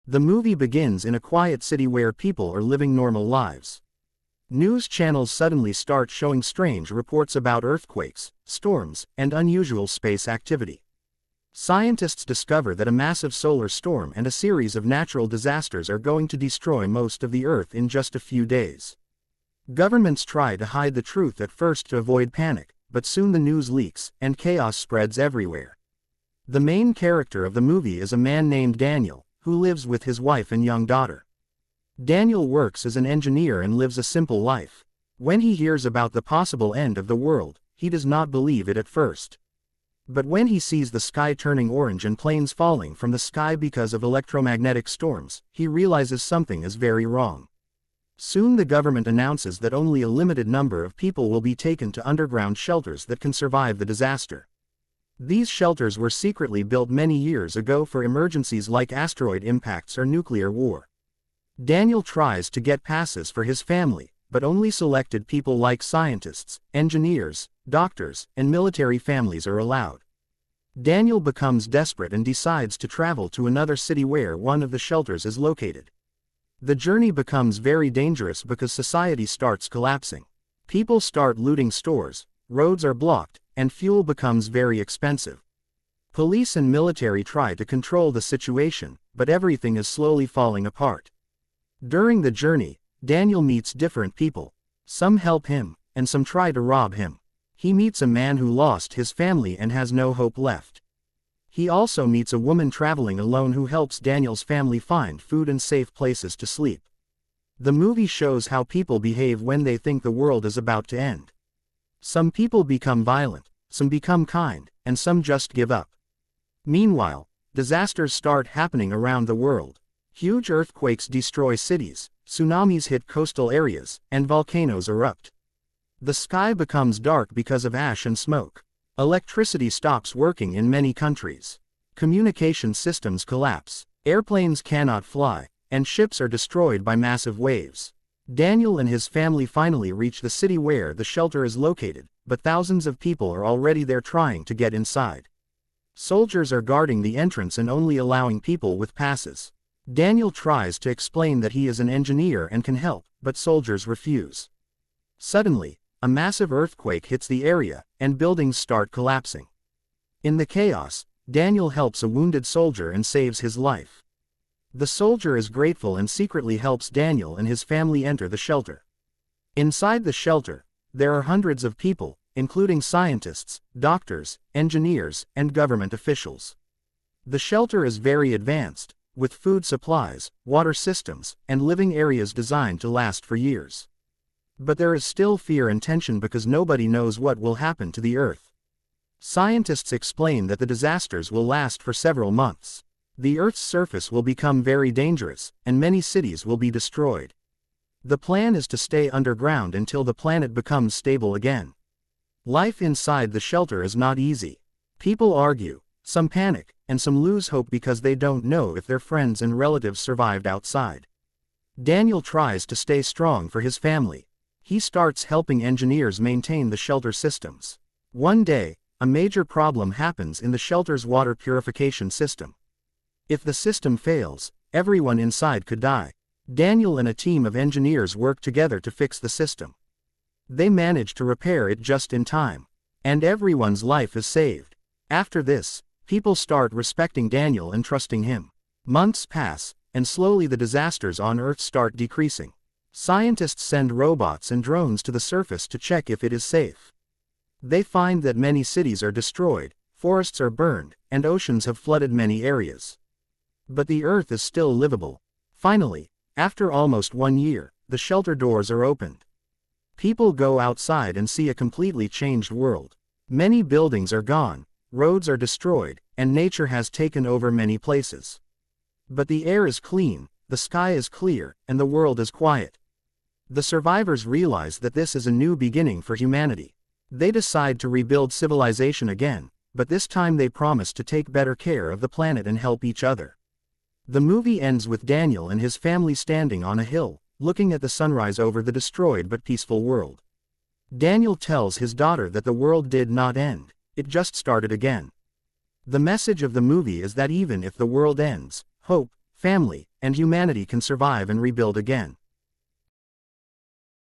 The movie begins in a quiet city where people are living normal lives. News channels suddenly start showing strange reports about earthquakes, storms, and unusual space activity. Scientists discover that a massive solar storm and a series of natural disasters are going to destroy most of the Earth in just a few days. Governments try to hide the truth at first to avoid panic, but soon the news leaks, and chaos spreads everywhere. The main character of the movie is a man named Daniel, who lives with his wife and young daughter. Daniel works as an engineer and lives a simple life. When he hears about the possible end of the world, he does not believe it at first. But when he sees the sky turning orange and planes falling from the sky because of electromagnetic storms, he realizes something is very wrong. Soon the government announces that only a limited number of people will be taken to underground shelters that can survive the disaster. These shelters were secretly built many years ago for emergencies like asteroid impacts or nuclear war. Daniel tries to get passes for his family, but only selected people like scientists, engineers, doctors, and military families are allowed. Daniel becomes desperate and decides to travel to another city where one of the shelters is located. The journey becomes very dangerous because society starts collapsing. People start looting stores, roads are blocked, and fuel becomes very expensive. Police and military try to control the situation, but everything is slowly falling apart. During the journey, Daniel meets different people. Some help him, and some try to rob him. He meets a man who lost his family and has no hope left. He also meets a woman traveling alone who helps Daniel's family find food and safe places to sleep. The movie shows how people behave when they think the world is about to end. Some people become violent, some become kind, and some just give up. Meanwhile, disasters start happening around the world. Huge earthquakes destroy cities, tsunamis hit coastal areas, and volcanoes erupt. The sky becomes dark because of ash and smoke. Electricity stops working in many countries. Communication systems collapse. Airplanes cannot fly, and ships are destroyed by massive waves. Daniel and his family finally reach the city where the shelter is located, but thousands of people are already there trying to get inside. Soldiers are guarding the entrance and only allowing people with passes. Daniel tries to explain that he is an engineer and can help, but soldiers refuse. Suddenly, a massive earthquake hits the area, and buildings start collapsing. In the chaos, Daniel helps a wounded soldier and saves his life. The soldier is grateful and secretly helps Daniel and his family enter the shelter. Inside the shelter, there are hundreds of people, including scientists, doctors, engineers, and government officials. The shelter is very advanced, with food supplies, water systems, and living areas designed to last for years. But there is still fear and tension because nobody knows what will happen to the Earth. Scientists explain that the disasters will last for several months. The Earth's surface will become very dangerous, and many cities will be destroyed. The plan is to stay underground until the planet becomes stable again. Life inside the shelter is not easy. People argue, some panic, and some lose hope because they don't know if their friends and relatives survived outside. Daniel tries to stay strong for his family. He starts helping engineers maintain the shelter systems. One day, a major problem happens in the shelter's water purification system. If the system fails, everyone inside could die. Daniel and a team of engineers work together to fix the system. They manage to repair it just in time, and everyone's life is saved. After this, people start respecting Daniel and trusting him. Months pass, and slowly the disasters on Earth start decreasing. Scientists send robots and drones to the surface to check if it is safe. They find that many cities are destroyed, forests are burned, and oceans have flooded many areas. But the Earth is still livable. Finally, after almost 1 year, the shelter doors are opened. People go outside and see a completely changed world. Many buildings are gone, roads are destroyed, and nature has taken over many places. But the air is clean, the sky is clear, and the world is quiet. The survivors realize that this is a new beginning for humanity. They decide to rebuild civilization again, but this time they promise to take better care of the planet and help each other. The movie ends with Daniel and his family standing on a hill, looking at the sunrise over the destroyed but peaceful world. Daniel tells his daughter that the world did not end, it just started again. The message of the movie is that even if the world ends, hope, family, and humanity can survive and rebuild again.